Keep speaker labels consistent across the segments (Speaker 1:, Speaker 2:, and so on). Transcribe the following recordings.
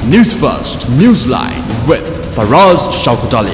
Speaker 1: Newsfirst Newsline with Faraz Shaukutali.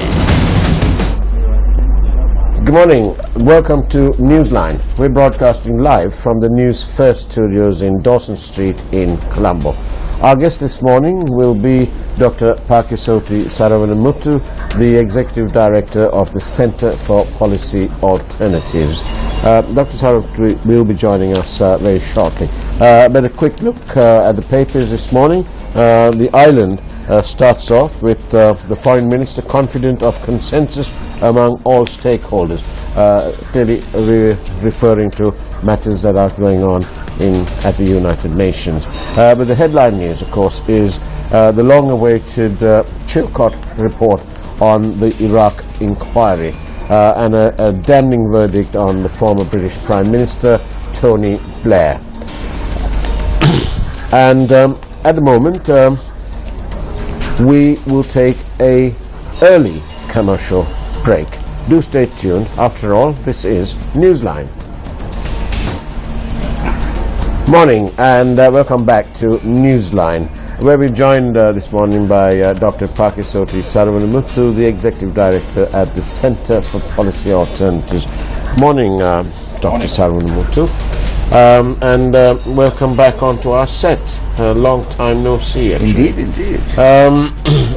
Speaker 2: Good morning. Welcome to Newsline. We're broadcasting live from the Newsfirst studios in Dawson Street in Colombo. Our guest this morning will be Dr. Pakisoti Saravanamuttu, the Executive Director of the Centre for Policy Alternatives. Dr. Saravanamuttu will be joining us very shortly. But a quick look at the papers this morning. The island starts off with the Foreign Minister confident of consensus among all stakeholders, clearly referring to matters that are going on at the United Nations. But the headline news, of course, is the long-awaited Chilcot report on the Iraq inquiry and a damning verdict on the former British Prime Minister Tony Blair. And at the moment, we will take an early commercial break. Do stay tuned. After all, this is Newsline. Morning and welcome back to Newsline, where we're joined this morning by Dr. Pakisoti Saravanamuttu, the Executive Director at the Centre for Policy Alternatives. Morning, Dr. Saravanamuttu. And welcome back onto our set. Long time no see, actually.
Speaker 3: Indeed.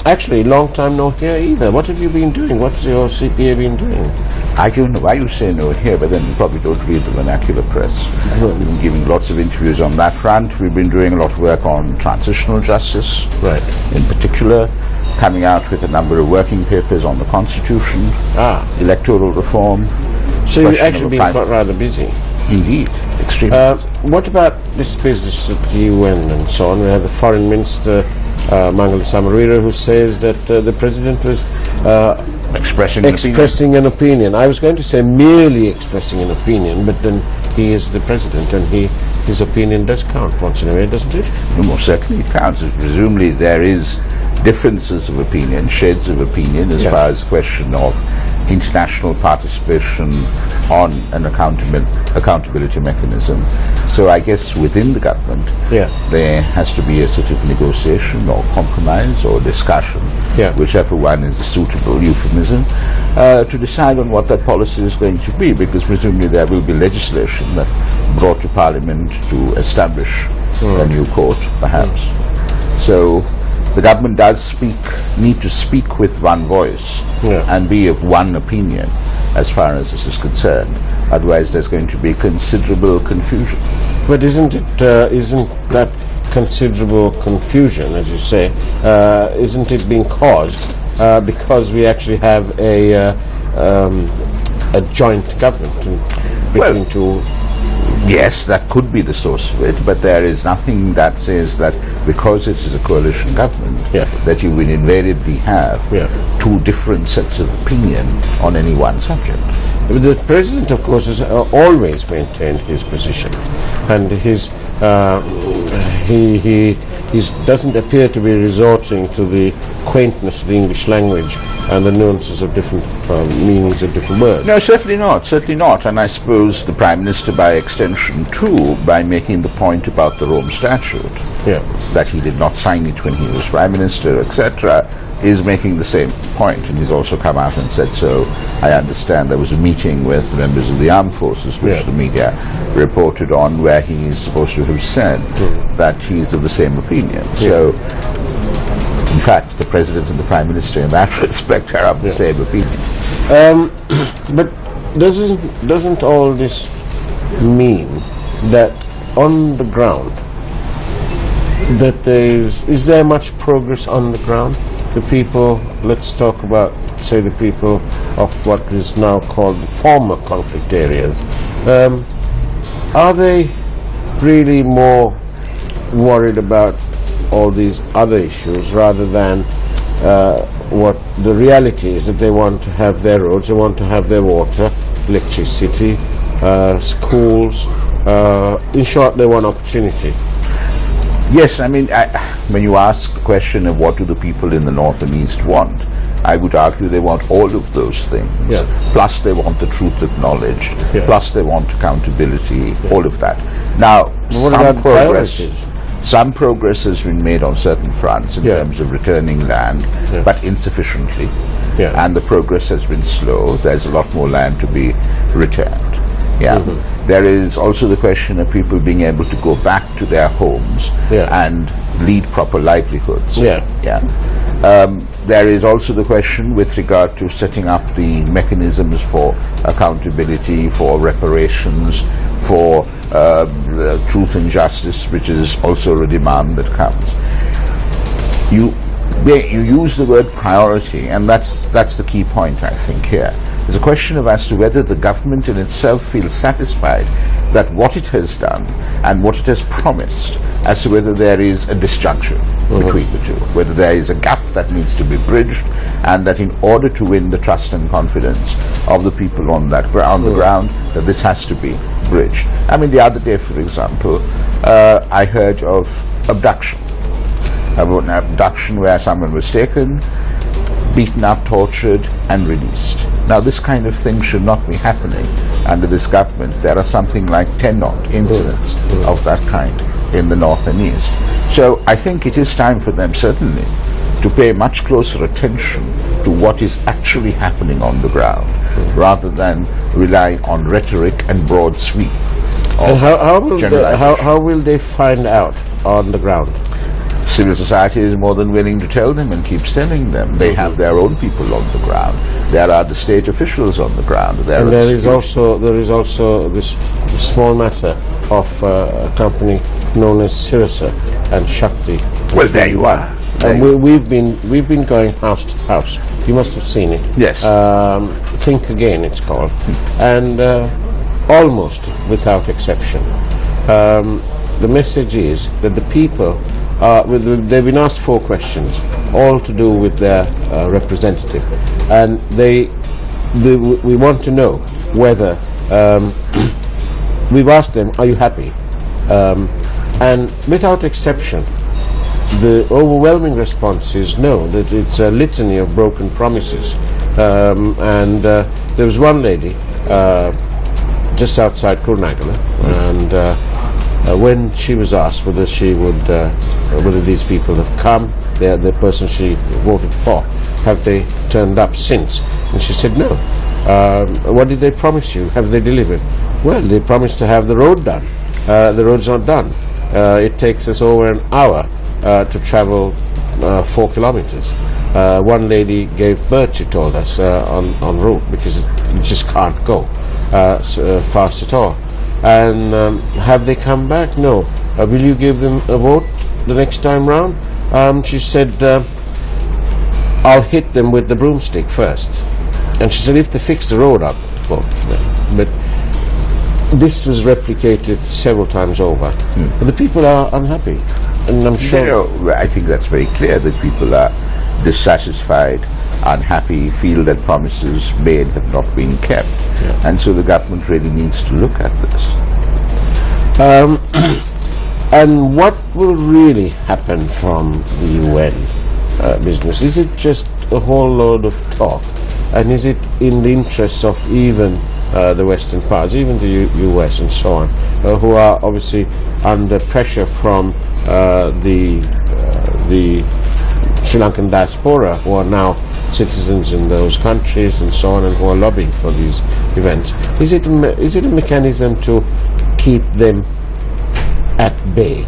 Speaker 2: Actually, long time no hear either. What have you been doing? What's your CPA been doing?
Speaker 3: I don't know why you say no here, but then you probably don't read the vernacular press. We've been giving lots of interviews on that front. We've been doing a lot of work on transitional justice,
Speaker 2: right?
Speaker 3: In particular, coming out with a number of working papers on the Constitution, electoral reform.
Speaker 2: So you've actually been quite rather busy.
Speaker 3: Indeed, extremely.
Speaker 2: What about this business at the UN and so on? We have the Foreign Minister, Mangala Samarira, who says that the President was expressing an opinion. I was going to say merely expressing an opinion, but then he is the President and his opinion does count once in a way, doesn't it?
Speaker 3: Most certainly it counts. Presumably there is differences of opinion, shades of opinion as far as the question of international participation on an accountability mechanism. So I guess within the government there has to be a sort of negotiation or compromise or discussion, whichever one is a suitable euphemism, to decide on what that policy is going to be, because presumably there will be legislation that brought to Parliament to establish a new court, perhaps. So the government does need to speak with one voice and be of one opinion as far as this is concerned. Otherwise there's going to be considerable confusion.
Speaker 2: But isn't that considerable confusion, as you say, isn't it being caused because we actually have a joint government between two?
Speaker 3: Yes, that could be the source of it, but there is nothing that says that because it is a coalition government that you will invariably have two different sets of opinion on any one subject.
Speaker 2: The President, of course, has always maintained his position, and he doesn't appear to be resorting to the quaintness of the English language and the nuances of different meanings of different words.
Speaker 3: No, certainly not. And I suppose the Prime Minister, by extension too, by making the point about the Rome Statute, that he did not sign it when he was Prime Minister, etc., is making the same point. And he's also come out and said so. I understand there was a meeting with members of the armed forces, which the media reported on, where he's supposed to have said that he's of the same opinion. So, in fact, the President and the Prime Minister in that respect are of the same opinion.
Speaker 2: But doesn't all this mean that on the ground, that is there much progress on the ground? The people, let's talk about, say, the people of what is now called the former conflict areas, are they really more worried about all these other issues rather than what the reality is, that they want to have their roads, they want to have their water, electricity, schools, in short, they want opportunity?
Speaker 3: Yes, I mean, when you ask the question of what do the people in the north and east want, I would argue they want all of those things. Plus they want the truth acknowledged. Plus they want accountability, all of that. Now,
Speaker 2: some progress.
Speaker 3: Some progress has been made on certain fronts in terms of returning land, but insufficiently. And the progress has been slow. There's a lot more land to be returned. There is also the question of people being able to go back to their homes and lead proper livelihoods. There is also the question with regard to setting up the mechanisms for accountability, for reparations, for truth and justice, which is also a demand that comes. You use the word priority, and that's the key point, I think, here. There's a question of as to whether the government in itself feels satisfied that what it has done and what it has promised, as to whether there is a disjunction between the two, whether there is a gap that needs to be bridged, and that in order to win the trust and confidence of the people on the ground, that this has to be bridged. I mean, the other day, for example, I heard of abduction. About an abduction where someone was taken, beaten up, tortured, and released. Now, this kind of thing should not be happening under this government. There are something like 10 odd incidents of that kind in the north and east. So I think it is time for them, certainly, to pay much closer attention to what is actually happening on the ground, rather than rely on rhetoric and broad sweep.
Speaker 2: And how will they find out on the ground?
Speaker 3: Civil society is more than willing to tell them and keeps telling them. They have their own people on the ground. There are the state officials on the ground.
Speaker 2: And there is also this small matter of a company known as Sirasa and Shakti.
Speaker 3: Well, there you are.
Speaker 2: And we've been going house to house. You must have seen it.
Speaker 3: Yes.
Speaker 2: Think Again, it's called, and almost without exception, the message is that the people. They've been asked 4 questions, all to do with their representative, and we want to know whether we've asked them, are you happy? And without exception, the overwhelming response is no, that it's a litany of broken promises. And there was one lady just outside Kurunegala, and when she was asked whether she would, whether these people have come, the person she voted for, have they turned up since? And she said no. What did they promise you? Have they delivered? Well, they promised to have the road done. The road's not done. It takes us over an hour to travel 4 kilometers. One lady gave birth, she told us, en route, because you just can't go fast at all. And have they come back? No. Will you give them a vote the next time round? She said, I'll hit them with the broomstick first. And she said, if they fix the road, I'll vote for them. But this was replicated several times over. But the people are unhappy. And I'm sure...
Speaker 3: I think that's very clear, that people are dissatisfied, unhappy, feel that promises made have not been kept. And so the government really needs to look at this.
Speaker 2: And what will really happen from the UN business? Is it just a whole load of talk? And is it in the interests of even the Western powers, even the US and so on, who are obviously under pressure from the Sri Lankan diaspora, who are now citizens in those countries and so on, and who are lobbying for these events? Is it a mechanism to keep them at bay?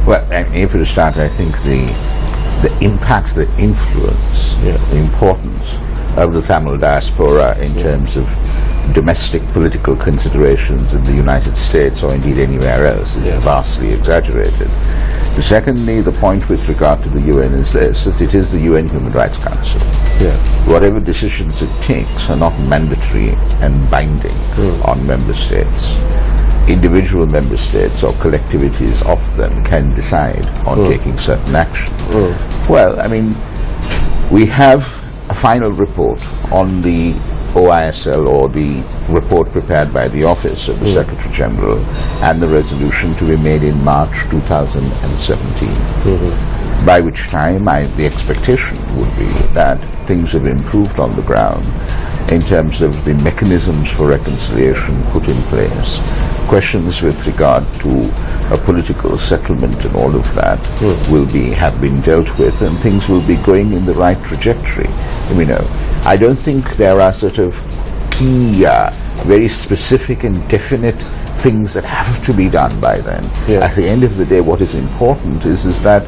Speaker 3: Well, if to start, I think the impact, the influence, the importance of the Tamil diaspora in terms of domestic political considerations in the United States or indeed anywhere else is vastly exaggerated. Secondly, the point with regard to the UN is this, that it is the UN Human Rights Council. Whatever decisions it takes are not mandatory and binding on member states. Individual member states or collectivities of them can decide on taking certain action. Well, I mean, we have a final report on the OISL, or the report prepared by the Office of the Secretary General, and the resolution to be made in March 2017. by which time the expectation would be that things have improved on the ground in terms of the mechanisms for reconciliation put in place. Questions with regard to a political settlement and all of that have been dealt with, and things will be going in the right trajectory. I don't think there are sort of key, very specific and definite things that have to be done by then.
Speaker 2: Yeah.
Speaker 3: At the end of the day, what is important is that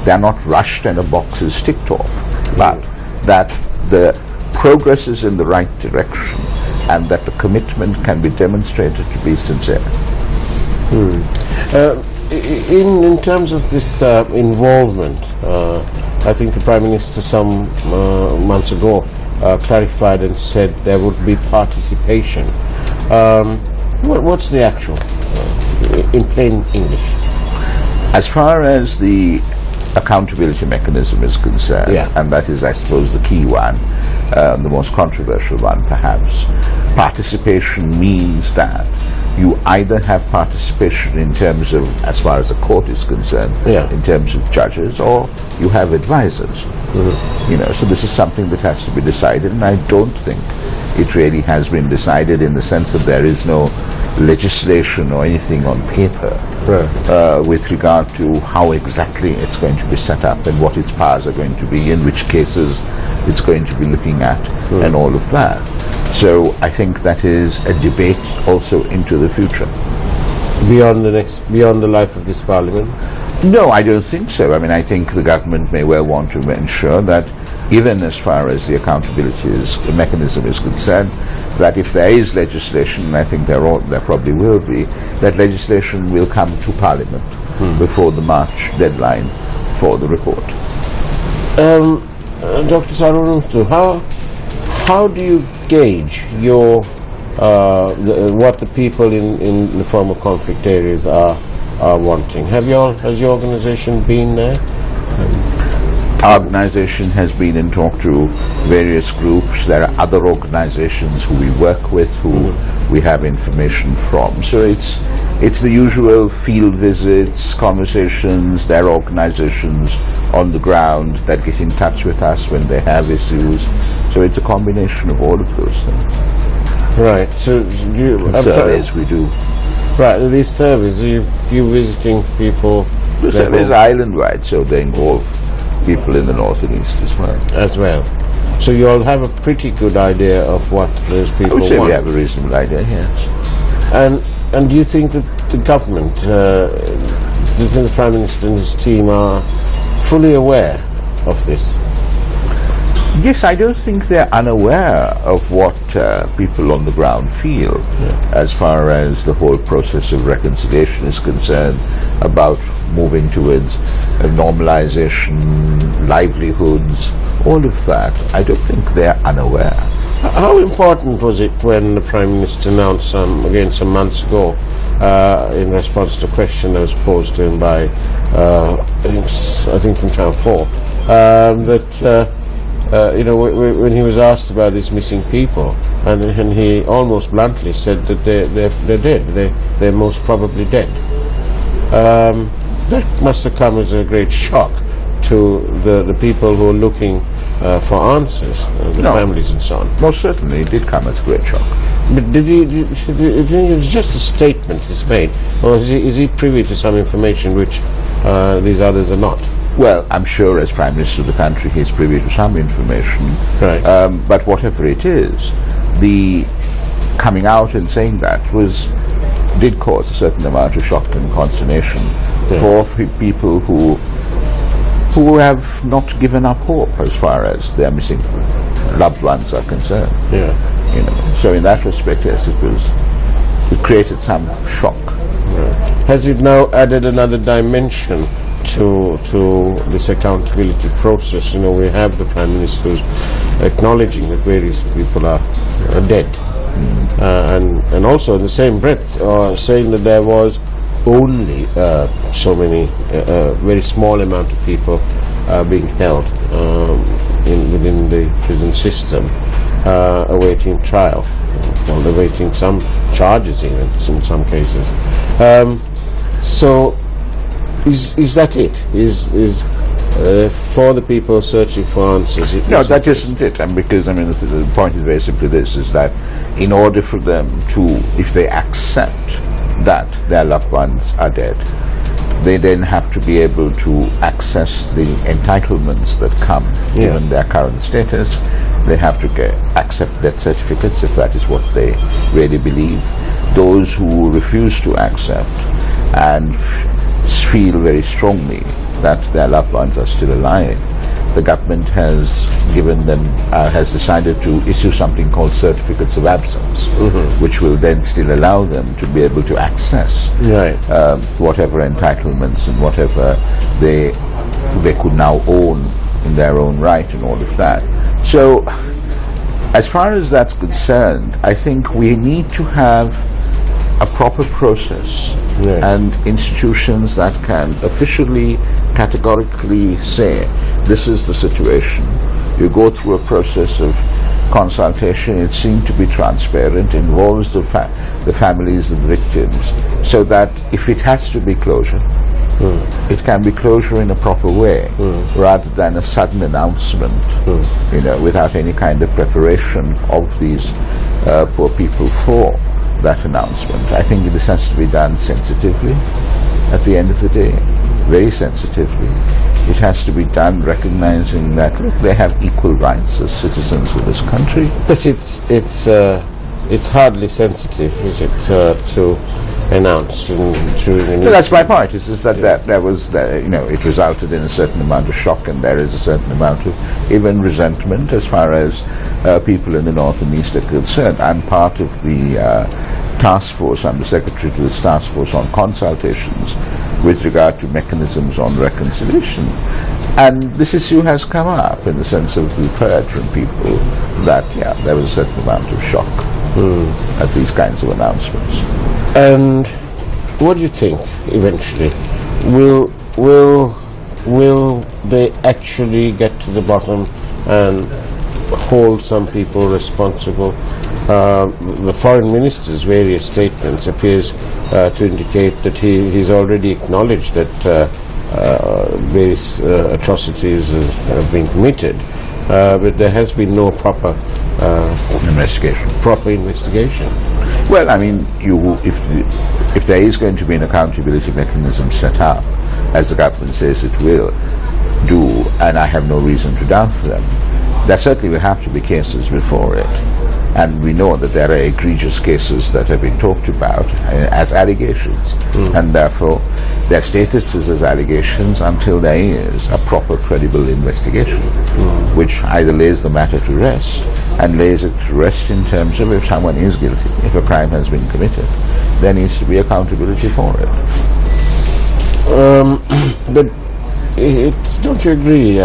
Speaker 3: they are not rushed and a box is ticked off, but that the progress is in the right direction and that the commitment can be demonstrated to be sincere.
Speaker 2: In terms of this involvement, I think the Prime Minister some months ago clarified and said there would be participation. What's the actual, in plain English?
Speaker 3: As far as the accountability mechanism is concerned, and that is, I suppose, the key one, the most controversial one perhaps, participation means that you either have participation in terms of, as far as the court is concerned, in terms of judges, or you have advisors. So this is something that has to be decided, and I don't think it really has been decided in the sense that there is no legislation or anything on paper with regard to how exactly it's going to be set up and what its powers are going to be, in which cases it's going to be looking at, and all of that. So I think that is a debate also into the future.
Speaker 2: Beyond the life of this Parliament?
Speaker 3: No, I don't think so. I think the government may well want to ensure that, even as far as the accountability mechanism is concerned, that if there is legislation, and I think there probably will be, that legislation will come to Parliament before the March deadline for the report.
Speaker 2: Dr. Sarunuthu, how do you gauge your what the people in the former conflict areas are wanting? Has your organisation been there?
Speaker 3: Our organisation has been in talk to various groups. There are other organisations who we work with, who we have information from. So it's the usual field visits, conversations. There are organisations on the ground that get in touch with us when they have issues. So it's a combination of all of those things.
Speaker 2: Right. So
Speaker 3: surveys we do.
Speaker 2: Right. These surveys, you visiting people.
Speaker 3: The surveys are island-wide, so they involve people in the north and east as well.
Speaker 2: So you all have a pretty good idea of what those people want?
Speaker 3: I would say we have a reasonable idea, yes.
Speaker 2: And do you think that the government, do you think the Prime Minister and his team are fully aware of this?
Speaker 3: Yes, I don't think they're unaware of what people on the ground feel as far as the whole process of reconciliation is concerned, about moving towards normalization, livelihoods, all of that. I don't think they're unaware.
Speaker 2: How important was it when the Prime Minister announced some months ago, in response to a question that was posed to him by, I think from Channel 4, that when he was asked about these missing people, and he almost bluntly said that they're dead. They're most probably dead. That must have come as a great shock to the people who are looking for answers, the families and so on.
Speaker 3: Most certainly, it did come as a great shock.
Speaker 2: But do you think it was just a statement he's made, or is he privy to some information which these others are not?
Speaker 3: Well, I'm sure as Prime Minister of the country he's privy to some information.
Speaker 2: Right.
Speaker 3: But whatever it is, the coming out and saying that did cause a certain amount of shock and consternation for people who have not given up hope as far as their missing loved ones are concerned. So in that respect, yes, it created some shock.
Speaker 2: Right. Has it now added another dimension to this accountability process? We have the Prime Minister acknowledging that various people are dead, and also in the same breath saying that there was only so many, very small amount of people being held within the prison system, awaiting trial, or awaiting some charges even in some cases. So is that it? Is for the people searching for answers.
Speaker 3: No, that isn't it. And because, I mean, the point is very simply this, is that in order for them to, if they accept that their loved ones are dead, they then have to be able to access the entitlements that come given their current status. They have to accept death certificates if that is what they really believe. Those who refuse to accept and feel very strongly that their loved ones are still alive, the government has given them, has decided to issue something called certificates of absence, which will then still allow them to be able to access whatever entitlements and whatever they could now own in their own right and all of that. So, as far as that's concerned, I think we need to have a proper process and institutions that can officially, categorically say, this is the situation. You go through a process of consultation, it seems to be transparent, involves the families of the victims, so that if it has to be closure, it can be closure in a proper way, rather than a sudden announcement, you know, without any kind of preparation of these poor people for that announcement. I think this has to be done sensitively at the end of the day, very sensitively. It has to be done recognizing that, look, they have equal rights as citizens of this country.
Speaker 2: But it's hardly sensitive, is it, to announce during
Speaker 3: No, that's my point. Is that there was, you know, it resulted in a certain amount of shock, and there is a certain amount of even resentment as far as people in the North and East are concerned. I'm part of the task force. I'm the secretary to this task force on consultations with regard to mechanisms on reconciliation. And this issue has come up in the sense of we've heard from people that, yeah, there was a certain amount of shock at these kinds of announcements.
Speaker 2: And what do you think, eventually? Will they actually get to the bottom and hold some people responsible? The foreign minister's various statements appears to indicate that he's already acknowledged that various atrocities have been committed, but there has been no proper investigation.
Speaker 3: Well, I mean, if there is going to be an accountability mechanism set up, as the government says it will do, and I have no reason to doubt them, there certainly will have to be cases before it. And we know that there are egregious cases that have been talked about as allegations, and therefore their status is as allegations until there is a proper, credible investigation, which either lays the matter to rest, and lays it to rest in terms of if someone is guilty, if a crime has been committed, there needs to be accountability for it.
Speaker 2: But don't you agree,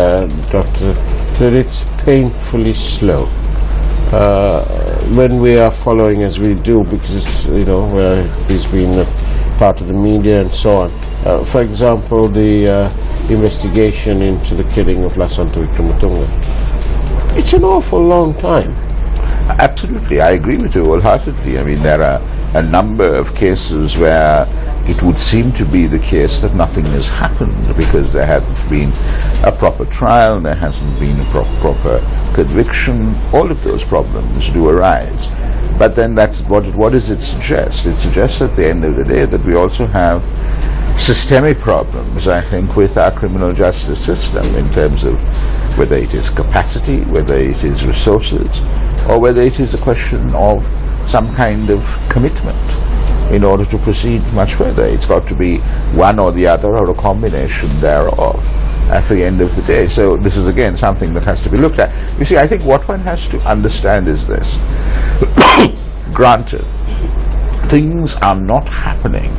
Speaker 2: Doctor, that it's painfully slow? When we are following as we do, because, you know, he's been a part of the media and so on. For example, the investigation into the killing of Lasantha Wickrematunge. It's an awful long time.
Speaker 3: Absolutely, I agree with you wholeheartedly. I mean, there are a number of cases where it would seem to be the case that nothing has happened because there hasn't been a proper trial, there hasn't been a proper conviction. All of those problems do arise. But then that's what does it suggest? It suggests at the end of the day that we also have systemic problems, I think, with our criminal justice system in terms of whether it is capacity, whether it is resources, or whether it is a question of some kind of commitment in order to proceed much further. It's got to be one or the other or a combination thereof at the end of the day. So this is again something that has to be looked at. You see, I think what one has to understand is this. Granted, things are not happening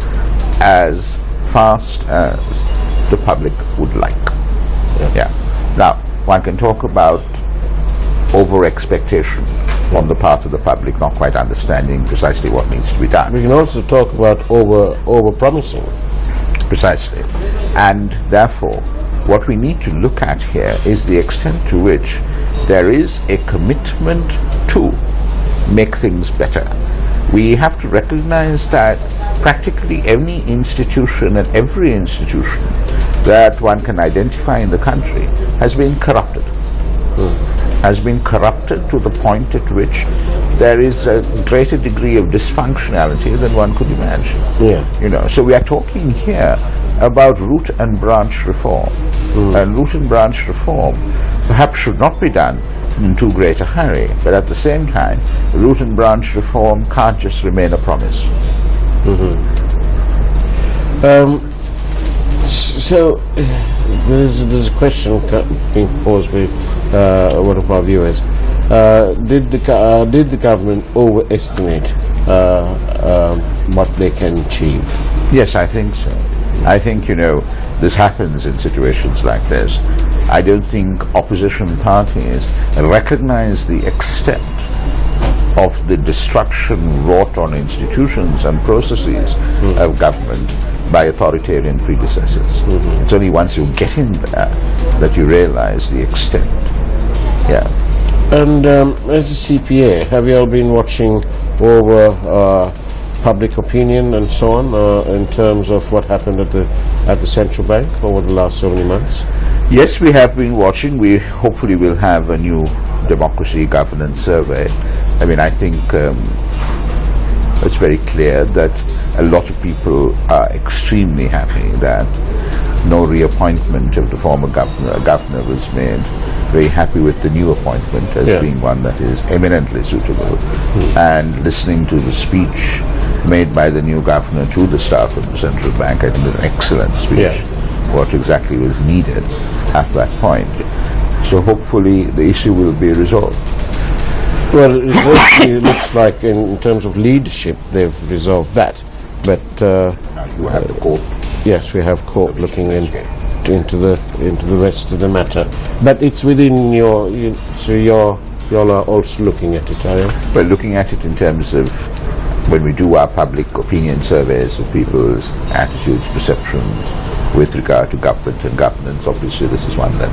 Speaker 3: as fast as the public would like. Yeah. Now, one can talk about over-expectation on the part of the public, not quite understanding precisely what needs to be done.
Speaker 2: We can also talk about over-promising.
Speaker 3: Precisely. And therefore, what we need to look at here is the extent to which there is a commitment to make things better. We have to recognize that practically any institution and every institution that one can identify in the country has been corrupted. Has been corrupted to the point at which there is a greater degree of dysfunctionality than one could imagine. So we are talking here about root and branch reform. And root and branch reform perhaps should not be done in too great a hurry, but at the same time, root and branch reform can't just remain a promise.
Speaker 2: So there's a question being posed by one of our viewers. Did the government overestimate what they can achieve?
Speaker 3: Yes, I think so. I think, this happens in situations like this. I don't think opposition parties recognize the extent of the destruction wrought on institutions and processes of government by authoritarian predecessors. It's only once you get in there that you realize the extent.
Speaker 2: And as a CPA, have you all been watching over public opinion and so on in terms of what happened at the central bank over the last so many months?
Speaker 3: Yes, we have been watching. We hopefully will have a new democracy governance survey. I mean, I think it's very clear that a lot of people are extremely happy that no reappointment of the former governor was made. Very happy with the new appointment as being one that is eminently suitable. And listening to the speech made by the new governor to the staff of the central bank, I think it was an excellent speech. What exactly was needed at that point. So hopefully the issue will be resolved.
Speaker 2: Well, it looks like in terms of leadership they've resolved that, but
Speaker 3: you have the court.
Speaker 2: Yes, we have court looking into the rest of the matter. But it's within so you're are also looking at it, are you?
Speaker 3: Well, looking at it in terms of when we do our public opinion surveys of people's attitudes, perceptions with regard to government and governance, obviously this is one that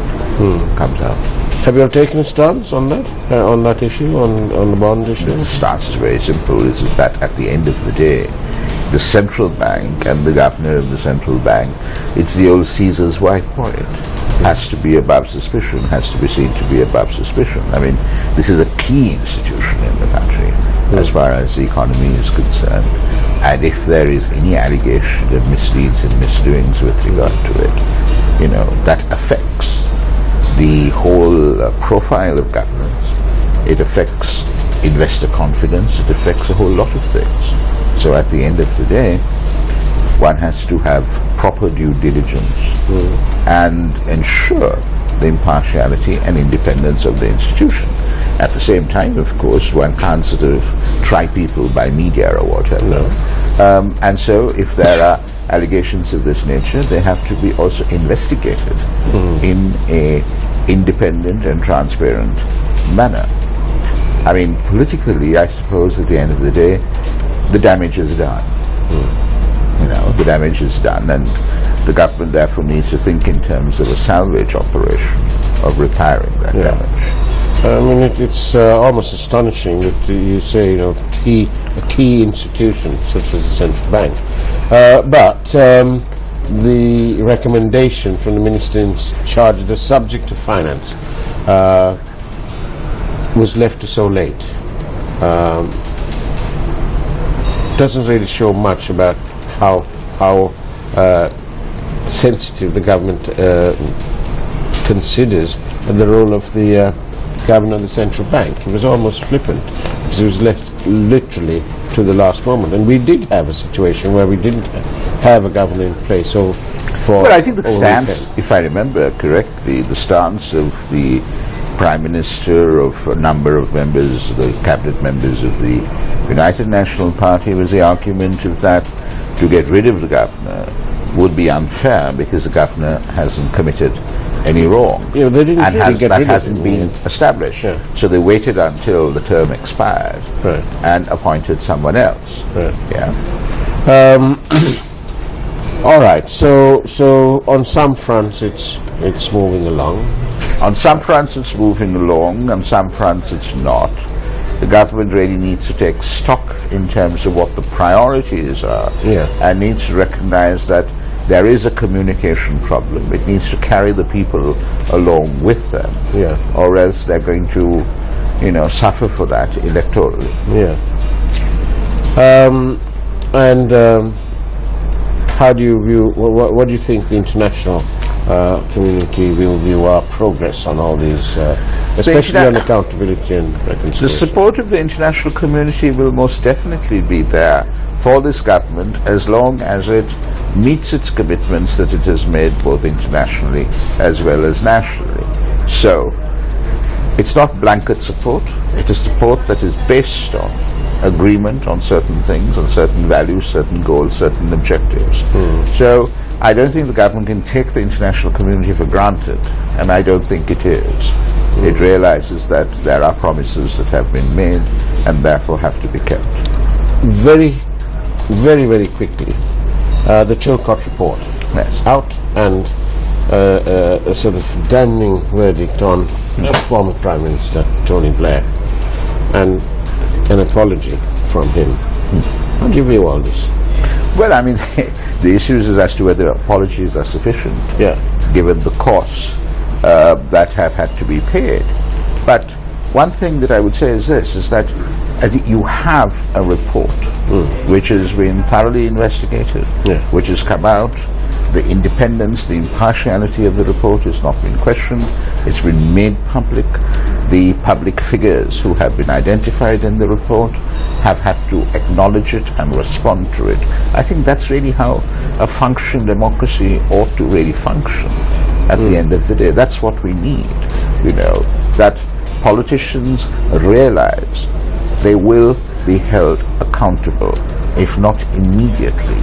Speaker 3: comes out.
Speaker 2: Have you all taken a stance on that issue, on the bond issue?
Speaker 3: The stance is very simple. It is that at the end of the day, the central bank and the governor of the central bank, it's the old Caesar's white point. Has to be above suspicion, has to be seen to be above suspicion. I mean, this is a key institution in the country as far as the economy is concerned. And if there is any allegation of misdeeds and misdoings with regard to it, that affects the whole profile of governance. It affects investor confidence. It affects a whole lot of things. So at the end of the day, one has to have proper due diligence and ensure the impartiality and independence of the institution. At the same time, of course, one can't sort of try people by media or whatever. And so if there are allegations of this nature, they have to be also investigated in a independent and transparent manner. I mean, politically, I suppose at the end of the day, the damage is done. The damage is done, and the government therefore needs to think in terms of a salvage operation of repairing that damage.
Speaker 2: I mean, it's almost astonishing that you say, a key institution such as the central bank, but the recommendation from the minister in charge of the subject of finance was left to so late. Doesn't really show much about how sensitive the government considers the role of the governor of the central bank. It was almost flippant because it was left literally to the last moment, and we did have a situation where we didn't have a governor in place. So,
Speaker 3: well, I think the stance, if I remember correctly, the stance of the Prime Minister, of a number of members, the cabinet members of the United National Party, was the argument of that to get rid of the governor would be unfair because the governor hasn't committed any wrong.
Speaker 2: They didn't
Speaker 3: and
Speaker 2: really get
Speaker 3: that
Speaker 2: rid
Speaker 3: hasn't
Speaker 2: of
Speaker 3: been established. So they waited until the term expired and appointed someone else.
Speaker 2: All right. So on some fronts it's moving along.
Speaker 3: On some fronts it's moving along, on some fronts it's not. The government really needs to take stock in terms of what the priorities are, and needs to recognize that there is a communication problem. It needs to carry the people along with them, or else they're going to, suffer for that electorally.
Speaker 2: How do you view, what do you think the international community will view our progress on all these, especially on accountability and reconciliation?
Speaker 3: The support of the international community will most definitely be there for this government as long as it meets its commitments that it has made both internationally as well as nationally. So, it's not blanket support, it is support that is based on agreement on certain things, on certain values, certain goals, certain objectives. So I don't think the government can take the international community for granted, and I don't think it is. It realizes that there are promises that have been made and therefore have to be kept.
Speaker 2: Very, very, very quickly, the Chilcot report out, and a sort of damning verdict on former Prime Minister Tony Blair, and an apology from him. How do you view all this?
Speaker 3: Well, I mean, the issue is as to whether apologies are sufficient, given the costs that have had to be paid. But one thing that I would say is this, is that you have a report which has been thoroughly investigated, which has come out. The independence, the impartiality of the report has not been questioned. It's been made public. The public figures who have been identified in the report have had to acknowledge it and respond to it. I think that's really how a functioning democracy ought to really function at the end of the day. That's what we need, that politicians realize they will be held accountable, if not immediately,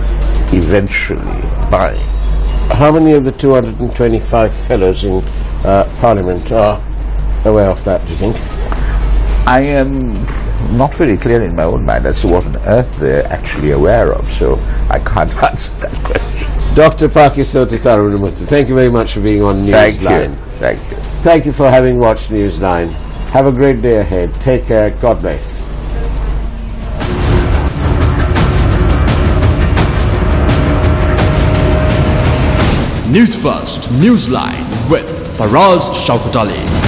Speaker 3: eventually by.
Speaker 2: How many of the 225 fellows in Parliament are aware of that, do you think?
Speaker 3: I am not very clear in my own mind as to what on earth they're actually aware of, so I can't answer that question.
Speaker 2: Dr. Pakistoti Tharunamurthy, thank you very much for being on Newsline.
Speaker 3: Thank you.
Speaker 2: Thank you for having watched Newsline. Have a great day ahead. Take care. God bless.
Speaker 1: Newsfirst Newsline with Faraz Shaukat Ali.